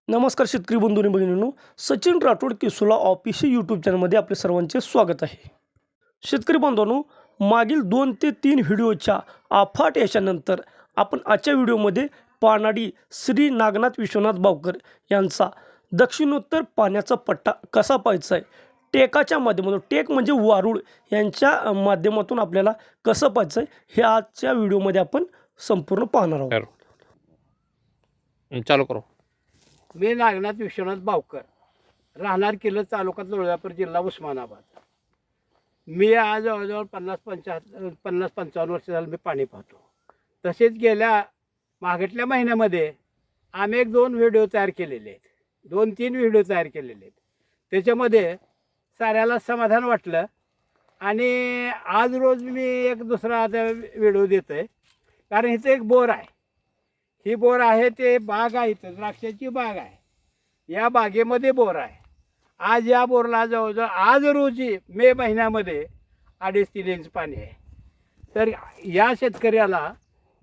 नमस्कार शेतकरी बंधूंनी भगिनींनो, सचिन राठोड किसोला ऑफिशियल यूट्यूब चॅनलमध्ये आपले सर्वांचे स्वागत आहे. शेतकरी बांधवांनो, मागील 2 ते 3 व्हिडिओच्या अफाट यशानंतर आपण आजच्या व्हिडिओमध्ये पानाडी श्री नागनाथ विश्वनाथ भावकर यांचा दक्षिणोत्तर पाण्याचा पट्टा कसा पाहायचा आहे, टेकाच्या माध्यमातून, टेक म्हणजे वारूळ यांच्या माध्यमातून आपल्याला कसं पाहायचं आहे हे आजच्या व्हिडिओमध्ये आपण संपूर्ण पाहणार आहोत. चालू करो. मी नागनाथ विश्वनाथ भावकर, राहणार किल्लत, तालुका तुळजापूर, जिल्हा उस्मानाबाद. मी आज जवळजवळ 50-55 वर्ष झालं मी पाणी पाहतो. तसेच गेल्या मागटल्या महिन्यामध्ये आम्ही 1-2 व्हिडिओ तयार केलेले आहेत, 2-3 व्हिडिओ तयार केलेले आहेत. त्याच्यामध्ये साऱ्याला समाधान वाटलं आणि आज रोज मी एक दुसरा आता व्हिडिओ देतो आहे. कारण इथं एक बोर आहे, ही बोर आहे, ते बाग आहे, इथं द्राक्षाची बाग आहे. या बागेमध्ये बोर आहे. आज या बोरला जवळजवळ आज रोजी मे महिन्यामध्ये 2.5-3 इंच पाणी आहे. तर या शेतकऱ्याला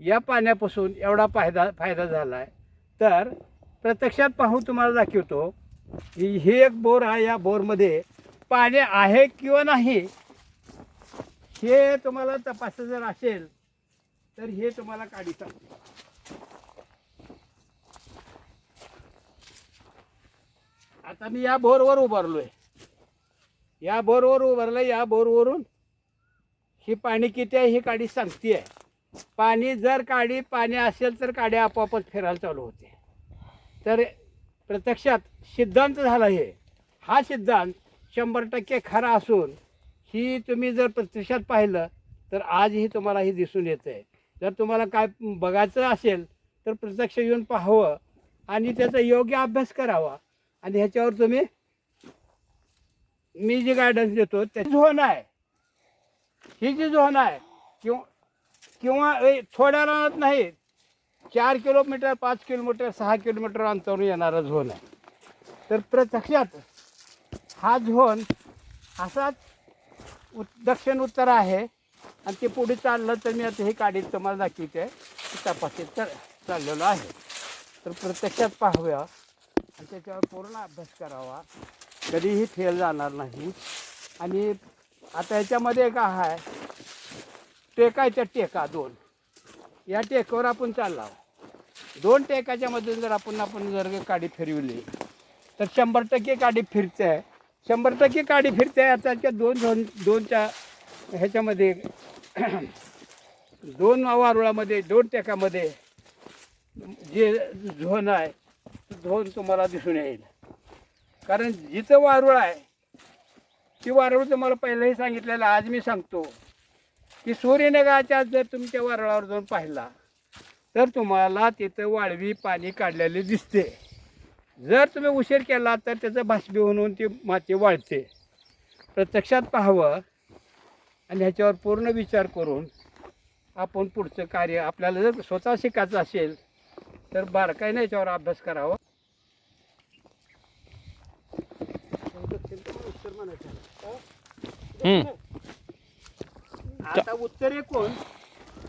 या पाण्यापासून एवढा फायदा झाला आहे. तर प्रत्यक्षात पाहून तुम्हाला दाखवतो. ही एक बोर आहे, या बोरमध्ये पाणी आहे किंवा नाही हे तुम्हाला तपासायचं जर असेल तर हे तुम्हाला काढी सांगते. आता मी या बोरवर उभारलो आहे, या बोरवर उभारलं. या बोरवरून ही पाणी किती आहे ही काडी सांगते आहे. पाणी जर पाणी असेल तर काडी आपोआपच फिरायला चालू होते. तर प्रत्यक्षात सिद्धांत झाला आहे. हा सिद्धांत 100% खरा असून ही तुम्ही जर प्रत्यक्षात पाहिलं तर आजही तुम्हाला ही दिसून येतं आहे. जर तुम्हाला काय बघायचं असेल तर प्रत्यक्ष येऊन पाहावं आणि त्याचा योग्य अभ्यास करावा. आणि ह्याच्यावर तुम्ही मी जी गायडन्स देतो त्याची झोन आहे, ही जी झोन आहे किंवा थोड्या रानात नाही, 4 किलोमीटर, 5 किलोमीटर, 6 किलोमीटर अंतरावर येणारा झोन आहे. तर प्रत्यक्षात हा झोन असाच दक्षिण उत्तर आहे. आणि ते पुढे चाललं तर मी आता हे काढीत तुम्हाला दाखवते, तपासित चाललेलं आहे. तर प्रत्यक्षात पाहूया आणि त्याच्यावर पूर्ण अभ्यास करावा, कधीही फेल जाणार नाही. आणि आता याच्यामध्ये काय आहे, टेकाच्या टेका 2, या टेकावर आपण चालला. 2 टेकाच्या मधून जर आपण जर काडी फिरवली तर 100% काडी फिरते आहे, 100% काडी फिरते आहे. आताच्या 2च्या ह्याच्यामध्ये 2 वारुळामध्ये 2 टेकामध्ये जे झोन आहे झोन तुम्हाला दिसून येईल. कारण जिथं वारुळ आहे ती वारुळ तुम्हाला पहिलंही सांगितलेलं, आज मी सांगतो की सूर्यनगाच्या जर तुम्ही त्या वारुळावर जाऊन पाहिला तर तुम्हाला तिथं वाळवी पाणी काढलेले दिसते. जर तुम्ही उशीर केला तर त्याचं बाष्पीभवन होऊन ती माती वाळते. प्रत्यक्षात पाहावं आणि ह्याच्यावर पूर्ण विचार करून आपण पुढचं कार्य, आपल्याला जर स्वतः शिकायचं असेल तर बारकाईने याच्यावर अभ्यास करावा. आता उत्तरेकडून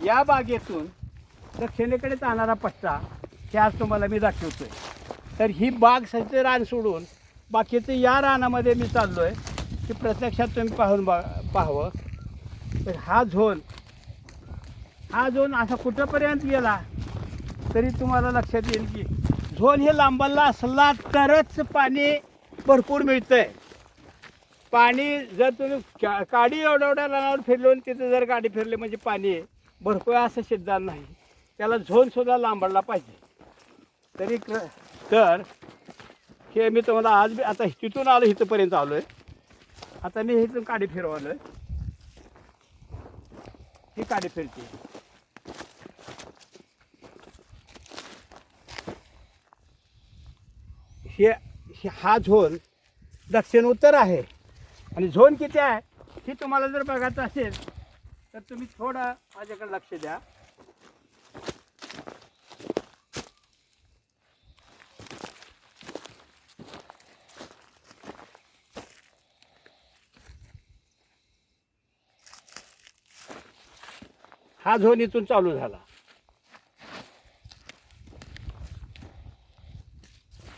या बागेतून दक्षिणेकडे जाणारा पट्टा हे आज तुम्हाला मी दाखवतोय. तर ही बाग सगळं रान सोडून बाकीचं या रानामध्ये मी चाललो आहे की प्रत्यक्षात तुम्ही पाहावं. तर हा झोन असा कुठंपर्यंत गेला तरी तुम्हाला लक्षात येईल की झोन हे लांबला असला तरच पाणी भरपूर मिळतं आहे. पाणी जर तुम्ही काडी एवढ्या रानावर फिरलो आणि तिथं जर गाडी फिरली म्हणजे पाणी भरपूर असं सिद्धांत नाही, त्याला झोनसुद्धा लांबडला पाहिजे. तरी तर हे मी तुम्हाला आज आता तिथून आलो, इथंपर्यंत आलो आहे. आता मी इथून काडी फिरवलं आहे, ही काडी फिरते. हा झोन दक्षिण उत्तर आहे. आणि झोन किती आहे हे तुम्हाला जर बघायचं असेल तर तुम्ही थोडं माझ्याकडे लक्ष द्या. हा झोन इथून चालू झाला.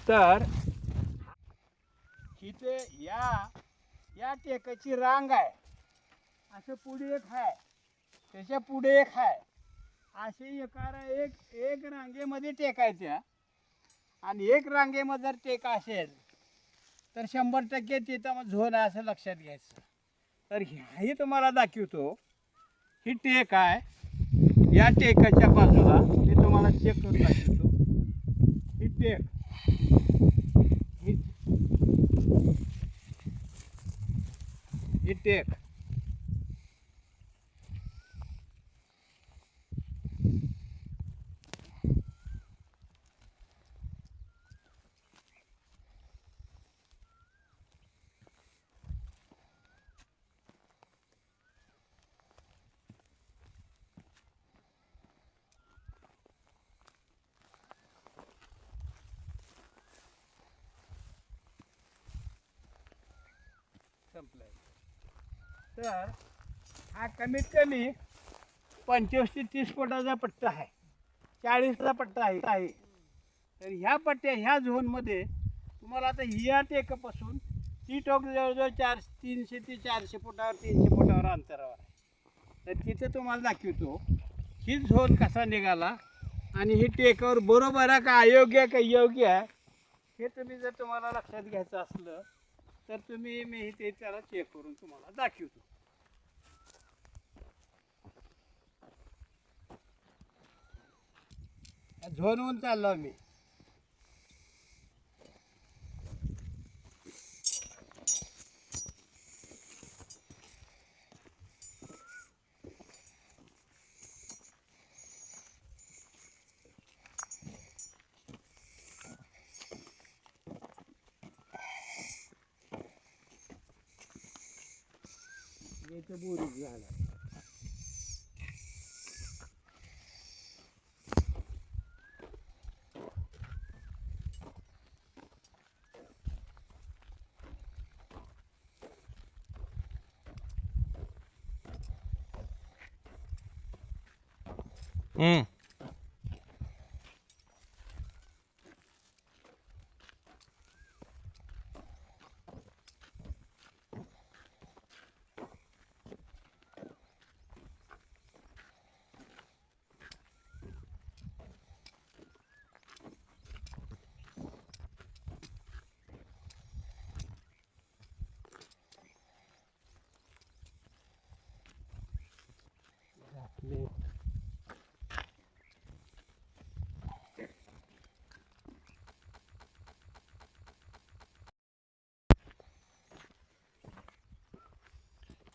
तर इथे या टेकाची रांग आहे, असं पुढे एक आहे, त्याच्या पुढे एक आहे, असे एक रांगेमध्ये टेकायच्या. आणि एक रांगेमध्ये जर टेका असेल तर 100% तिथं मग झोन आहे असं लक्षात घ्यायचं. तर हे तुम्हाला दाखवतो. ही टेक आहे, या टेकाच्या बाजूला मी तुम्हाला चेक करून दाखवतो. ही टेक ही टेक संपलाय. तर हा कमीत कमी 25 ते 30 फुटाचा पट्टा आहे, 40चा पट्टा आहे. तर ह्या पट्ट्या ह्या झोनमध्ये तुम्हाला आता या टेकापासून ती टोक जवळजवळ 300 ते 400 फुटावर 300 फुटावर अंतरावर आहे. तर तिथं तुम्हाला दाखवतो ही झोन कसा निघाला आणि ही टेकावर बरोबर आहे का अयोग्य का योग्य आहे हे तुम्ही जर तुम्हाला लक्षात घ्यायचं असलं तर तुम्ही मी ते त्याला चेक करून तुम्हाला दाखवतो. झोनवून चाललो मी. याचं बोरीच झालं.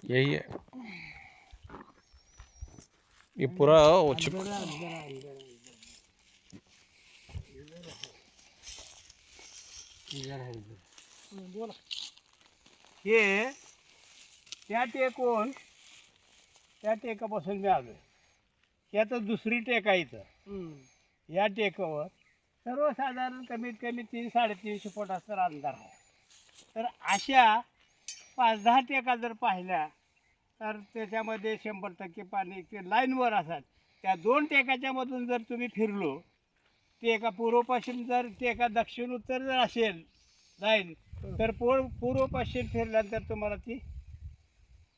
यही है ये पूरा चिप हे त्या टेकापासून मी आलोय. ही आता दुसरी टेक आहे इथं. या टेकावर सर्वसाधारण कमीत कमी 300-350 फुटाचा अंतर आहे. तर अशा 5-10 टेका जर पाहिल्या तर त्याच्यामध्ये 100% पाणी ते लाईनवर असतात. त्या 2 टेकाच्या मधून जर तुम्ही फिरलो, टेका पूर्व पश्चिम जर टेका दक्षिण उत्तर जर असेल लाईन तर पूर्व पश्चिम फिरल्यानंतर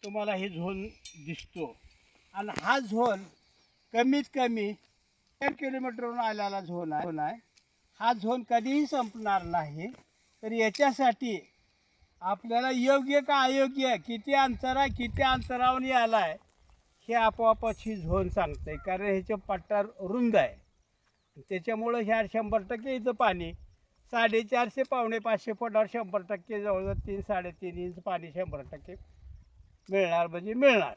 तुम्हाला ही झोन दिसतो. आणि हा झोन कमीत कमी 1 किलोमीटरवरून आलेला झोन आहे. हा झोन कधीही संपणार नाही. तर याच्यासाठी आपल्याला योग्य का अयोग्य, किती अंतरावरून आला आहे हे आपोआपच ही झोन सांगते. कारण ह्याचं पट्टा रुंद आहे, त्याच्यामुळं ह्या 100% इथं पाणी 450-500 फुटावर 100% जवळजवळ 3-3.5 इंच पाणी 100% मिळणार म्हणजे मिळणार.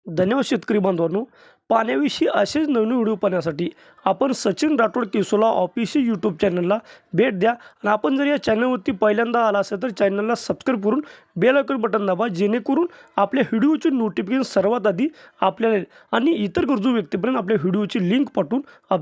धन्यवाद शेतकरी बांधवांनो. पाण्याविषयी असेच नवीन व्हिडिओ पाहण्यासाठी आपण सचिन राठोड केसोला ऑफिशियल यूट्यूब चॅनलला भेट द्या. आणि आपण जर या चॅनलवरती पहिल्यांदा आला असेल तर चॅनलला सबस्क्राईब करून बेल आयकॉन बटन दाबा, जेणेकरून आपल्या व्हिडिओचे नोटिफिकेशन सर्वात आधी आपल्याला आणि इतर गरजू व्यक्तीपर्यंत आपल्या व्हिडिओची लिंक पाठवून आपल्या